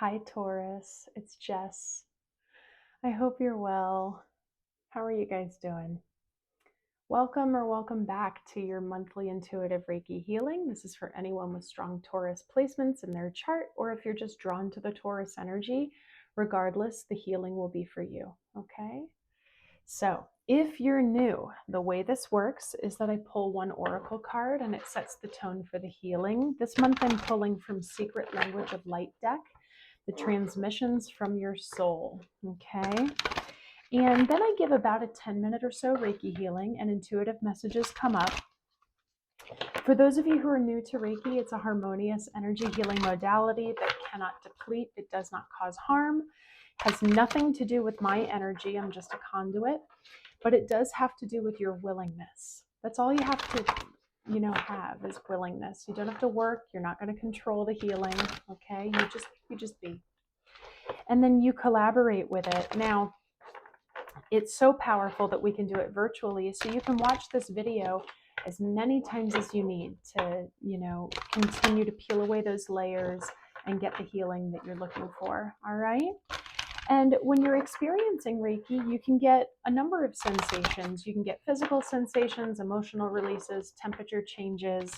Hi, Taurus. It's Jess. I hope you're well. How are you guys doing? Welcome back to your monthly intuitive Reiki healing. This is for anyone with strong Taurus placements in their chart, or if you're just drawn to the Taurus energy. Regardless, the healing will be for you. Okay? So, if you're new, the way this works is that I pull one oracle card and it sets the tone for the healing. This month I'm pulling from Secret Language of Light deck, the transmissions from your soul. Okay. And then I give about a 10-minute or so Reiki healing, and intuitive messages come up. For those of you who are new to Reiki, it's a harmonious energy healing modality that cannot deplete. It does not cause harm. Has nothing to do with my energy. I'm just a conduit. But it does have to do with your willingness. That's all you have to, have is willingness. You don't have to work. You're not going to control the healing. Okay. You just be. And then you collaborate with it. Now, it's so powerful that we can do it virtually. So you can watch this video as many times as you need to, continue to peel away those layers and get the healing that you're looking for. All right. And when you're experiencing Reiki, you can get a number of sensations. You can get physical sensations, emotional releases, temperature changes.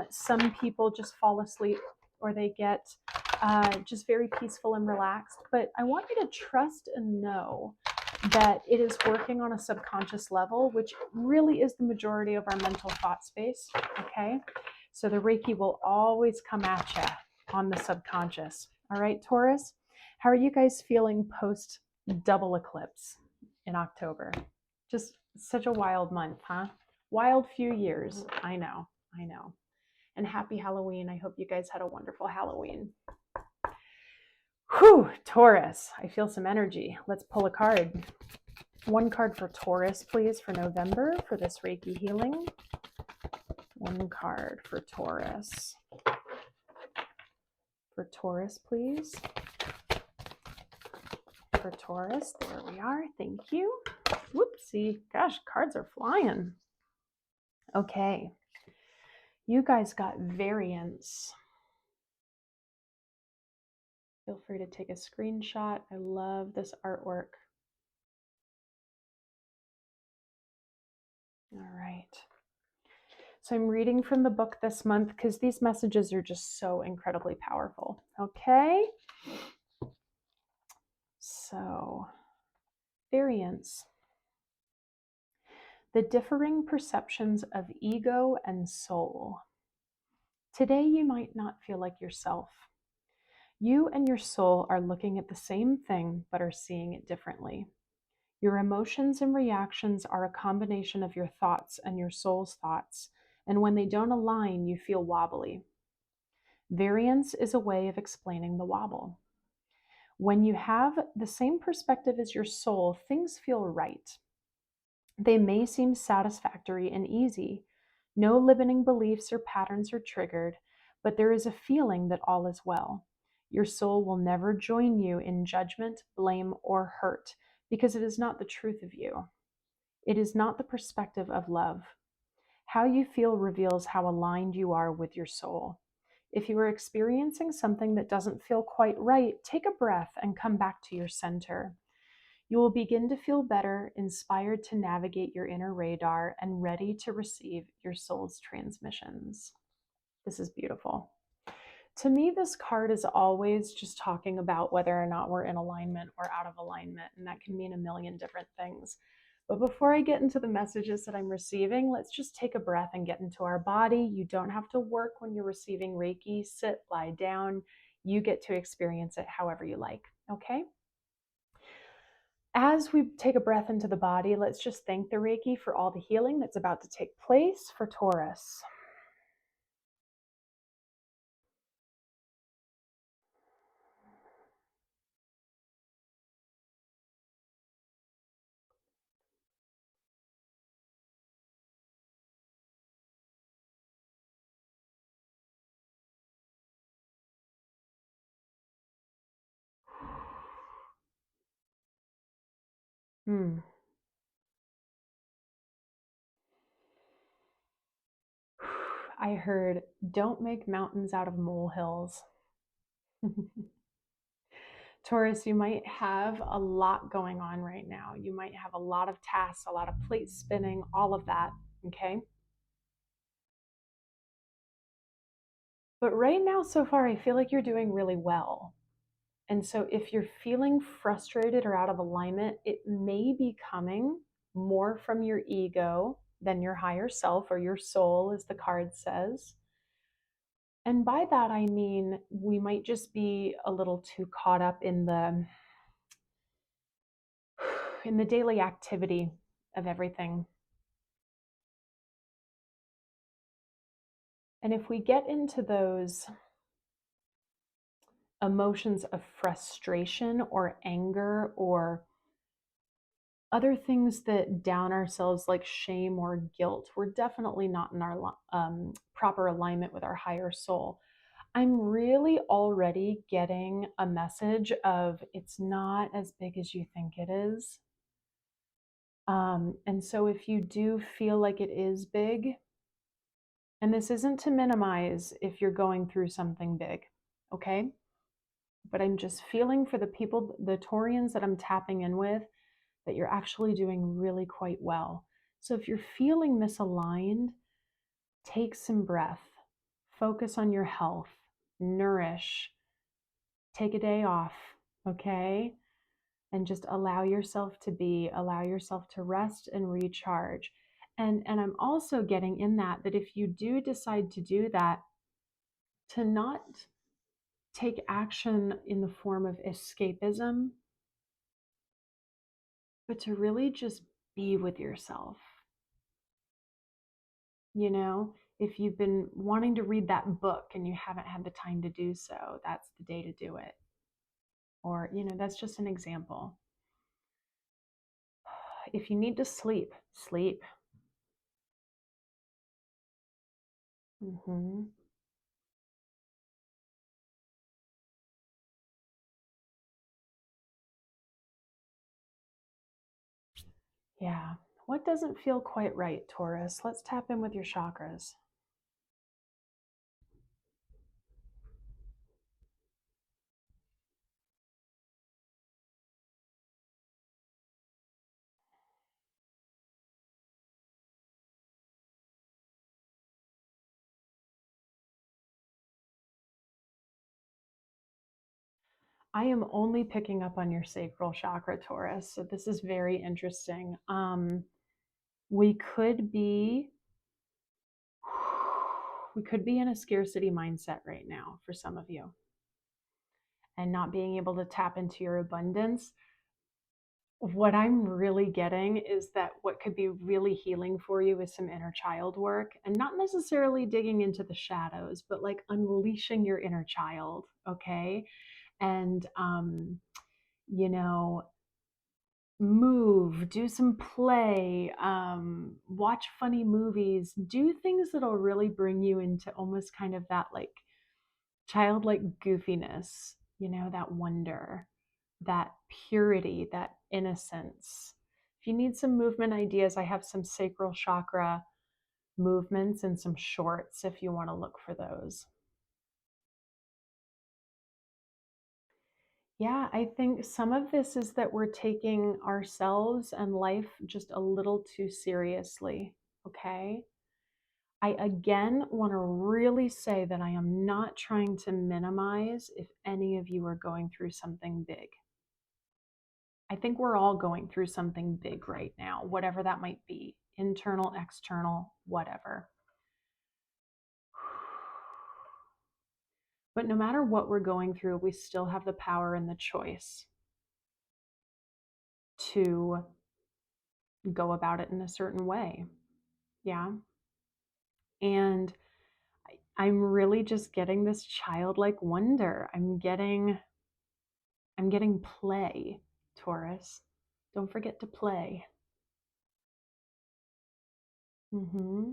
Some people just fall asleep or they get just very peaceful and relaxed. But I want you to trust and know that it is working on a subconscious level, which really is the majority of our mental thought space. Okay. So the Reiki will always come at you on the subconscious. All right, Taurus. How are you guys feeling post double eclipse in October? Just such a wild month, huh? Wild few years. I know. And happy Halloween. I hope you guys had a wonderful Halloween. Whew, Taurus. I feel some energy. Let's pull a card. One card for Taurus, please, for November for this Reiki healing. One card for Taurus. For Taurus, please. For Taurus. There we are. Thank you. Whoopsie. Gosh, cards are flying. Okay. You guys got variance. Feel free to take a screenshot. I love this artwork. All right. So I'm reading from the book this month because these messages are just so incredibly powerful. Okay. So, variance. The differing perceptions of ego and soul. Today you might not feel like yourself. You and your soul are looking at the same thing but are seeing it differently. Your emotions and reactions are a combination of your thoughts and your soul's thoughts, and when they don't align, you feel wobbly. Variance is a way of explaining the wobble. When you have the same perspective as your soul, things feel right. They may seem satisfactory and easy. No limiting beliefs or patterns are triggered, but there is a feeling that all is well. Your soul will never join you in judgment, blame, or hurt because it is not the truth of you. It is not the perspective of love. How you feel reveals how aligned you are with your soul. If you are experiencing something that doesn't feel quite right, take a breath and come back to your center. You will begin to feel better, inspired to navigate your inner radar, and ready to receive your soul's transmissions. This is beautiful. To me, this card is always just talking about whether or not we're in alignment or out of alignment, and that can mean a million different things. But before I get into the messages that I'm receiving, let's just take a breath and get into our body. You don't have to work when you're receiving Reiki. Sit, lie down. You get to experience it however you like, okay? As we take a breath into the body, let's just thank the Reiki for all the healing that's about to take place for Taurus. I heard, don't make mountains out of molehills. Taurus, you might have a lot going on right now. You might have a lot of tasks, a lot of plates spinning, all of that. Okay. But right now, so far, I feel like you're doing really well. And so if you're feeling frustrated or out of alignment, it may be coming more from your ego than your higher self or your soul, as the card says. And by that, I mean, we might just be a little too caught up in the daily activity of everything. And if we get into those emotions of frustration or anger or other things that down ourselves like shame or guilt, we're definitely not in our proper alignment with our higher soul. I'm really already getting a message of it's not as big as you think it is. And so if you do feel like it is big, and this isn't to minimize if you're going through something big, okay? But I'm just feeling for the people, the Taurians that I'm tapping in with, that you're actually doing really quite well. So if you're feeling misaligned, take some breath, focus on your health, nourish, take a day off, okay? And just allow yourself to be, allow yourself to rest and recharge. And I'm also getting in that if you do decide to do that, to not take action in the form of escapism, but to really just be with yourself. You know, if you've been wanting to read that book and you haven't had the time to do so, that's the day to do it. Or, that's just an example. If you need to sleep, sleep. Mm-hmm. Yeah. What doesn't feel quite right, Taurus? Let's tap in with your chakras. I am only picking up on your sacral chakra, Taurus. So this is very interesting. We could be we could be in a scarcity mindset right now for some of you and not being able to tap into your abundance. What I'm really getting is that what could be really healing for you is some inner child work, and not necessarily digging into the shadows, but like unleashing your inner child, okay? And you know, move, do some play, watch funny movies, do things that'll really bring you into almost kind of that like childlike goofiness, that wonder, that purity, that innocence. If you need some movement ideas, I have some sacral chakra movements and some shorts if you want to look for those. Yeah, I think some of this is that we're taking ourselves and life just a little too seriously. Okay. I again want to really say that I am not trying to minimize if any of you are going through something big. I think we're all going through something big right now, whatever that might be, internal, external, whatever. But no matter what we're going through, we still have the power and the choice to go about it in a certain way. Yeah. And I'm really just getting this childlike wonder. I'm getting play, Taurus. Don't forget to play. Mm-hmm.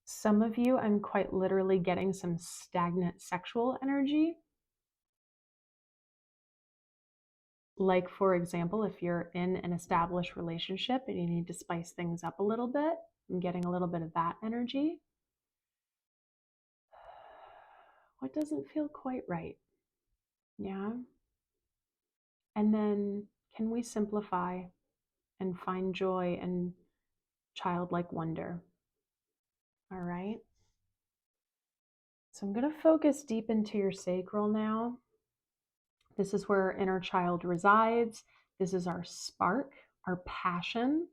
Some of you, I'm quite literally getting some stagnant sexual energy. Like, for example, if you're in an established relationship and you need to spice things up a little bit, I'm getting a little bit of that energy. What doesn't feel quite right? Yeah. And then can we simplify and find joy and childlike wonder? All right. So I'm going to focus deep into your sacral now. This is where our inner child resides. This is our spark, our passion.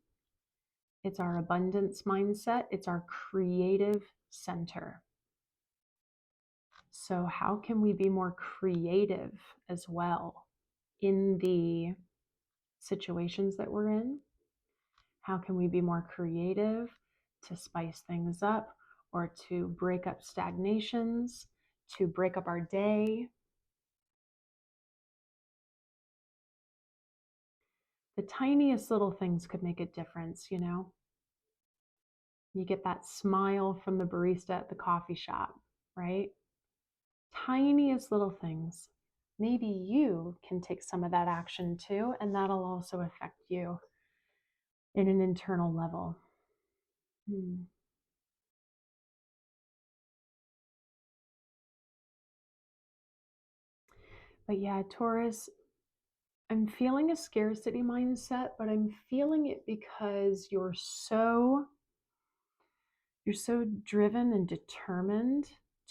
It's our abundance mindset. It's our creative center. So how can we be more creative as well in the situations that we're in? How can we be more creative to spice things up or to break up stagnations, to break up our day? The tiniest little things could make a difference, you know? You get that smile from the barista at the coffee shop, right? Tiniest little things. Maybe you can take some of that action too, and that'll also affect you in an internal level. But yeah, Taurus, I'm feeling a scarcity mindset, but I'm feeling it because you're so driven and determined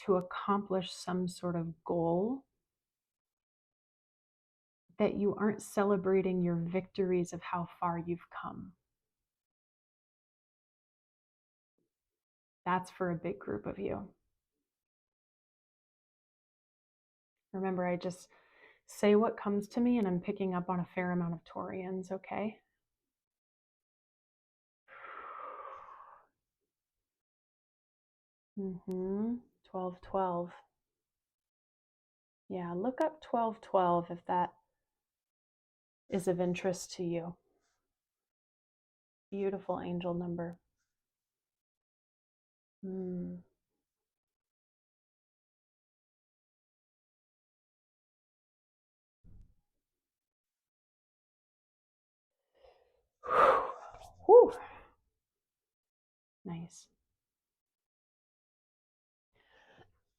to accomplish some sort of goal that you aren't celebrating your victories of how far you've come. That's for a big group of you. Remember, I just say what comes to me, and I'm picking up on a fair amount of Taurians, okay? Mm-hmm. 1212. Yeah, look up 1212 if that is of interest to you. Beautiful angel number. Mm. Whew. Nice.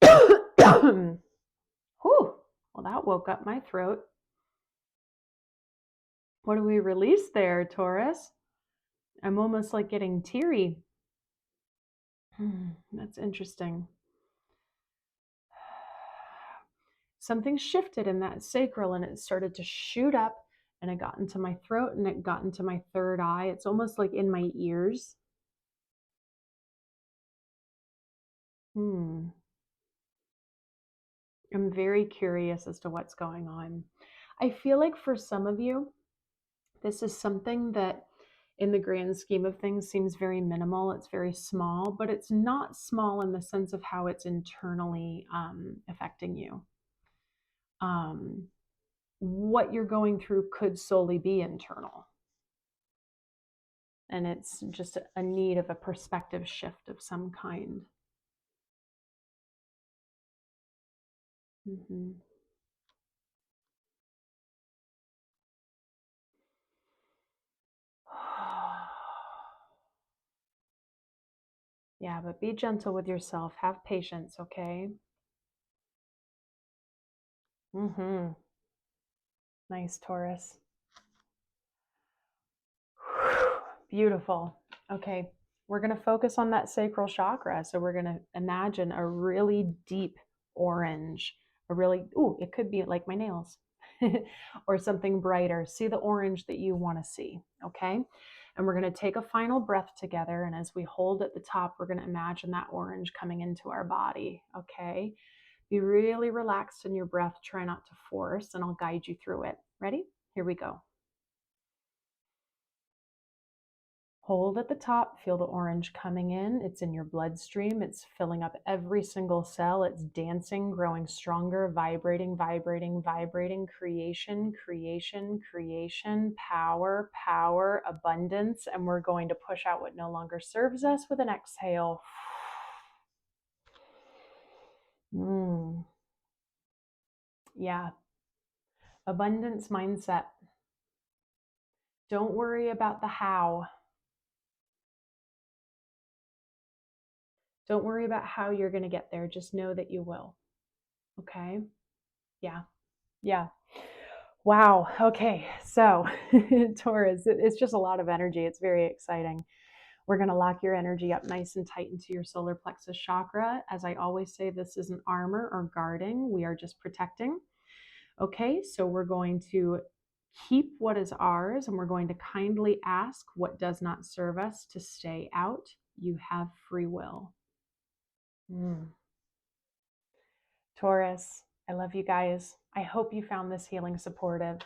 Whew. Well, that woke up my throat. What do we release there, Taurus? I'm almost like getting teary. That's interesting. Something shifted in that sacral and it started to shoot up and it got into my throat and it got into my third eye. It's almost like in my ears. I'm very curious as to what's going on. I feel like for some of you, this is something that in the grand scheme of things seems very minimal. It's very small, but it's not small in the sense of how it's internally affecting you. What you're going through could solely be internal. And it's just a need of a perspective shift of some kind. Mm-hmm. Yeah, but be gentle with yourself. Have patience, okay? Mm-hmm. Nice, Taurus. Beautiful. Okay, we're going to focus on that sacral chakra. So we're going to imagine a really deep orange, it could be like my nails or something brighter. See the orange that you want to see, okay? And we're going to take a final breath together. And as we hold at the top, we're going to imagine that orange coming into our body, okay? Be really relaxed in your breath. Try not to force, and I'll guide you through it. Ready? Here we go. Hold at the top, feel the orange coming in. It's in your bloodstream. It's filling up every single cell. It's dancing, growing stronger, vibrating, vibrating, vibrating. Creation, creation, creation, power, power, abundance. And we're going to push out what no longer serves us with an exhale. Yeah. Abundance mindset. Don't worry about the how. Don't worry about how you're going to get there. Just know that you will. Okay? Yeah. Yeah. Wow. Okay. So, Taurus, it's just a lot of energy. It's very exciting. We're going to lock your energy up nice and tight into your solar plexus chakra. As I always say, this isn't armor or guarding. We are just protecting. Okay. So, we're going to keep what is ours and we're going to kindly ask what does not serve us to stay out. You have free will. Taurus, I love you guys. I hope you found this healing supportive.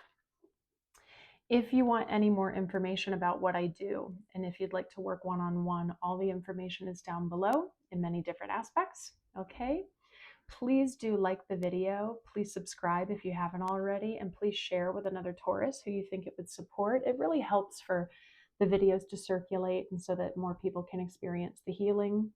If you want any more information about what I do, and if you'd like to work one-on-one, all the information is down below in many different aspects. Okay. Please do like the video. Please subscribe if you haven't already, and please share with another Taurus who you think it would support. It really helps for the videos to circulate and so that more people can experience the healing.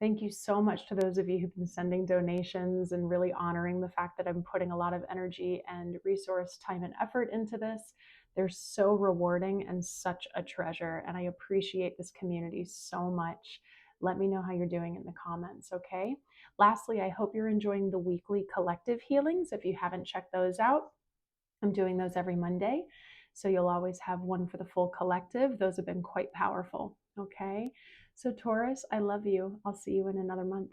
Thank you so much to those of you who've been sending donations and really honoring the fact that I'm putting a lot of energy and resource, time, and effort into this. They're so rewarding and such a treasure, and I appreciate this community so much. Let me know how you're doing in the comments, okay? Lastly, I hope you're enjoying the weekly collective healings. If you haven't checked those out, I'm doing those every Monday. So you'll always have one for the full collective. Those have been quite powerful. Okay. So, Taurus, I love you. I'll see you in another month.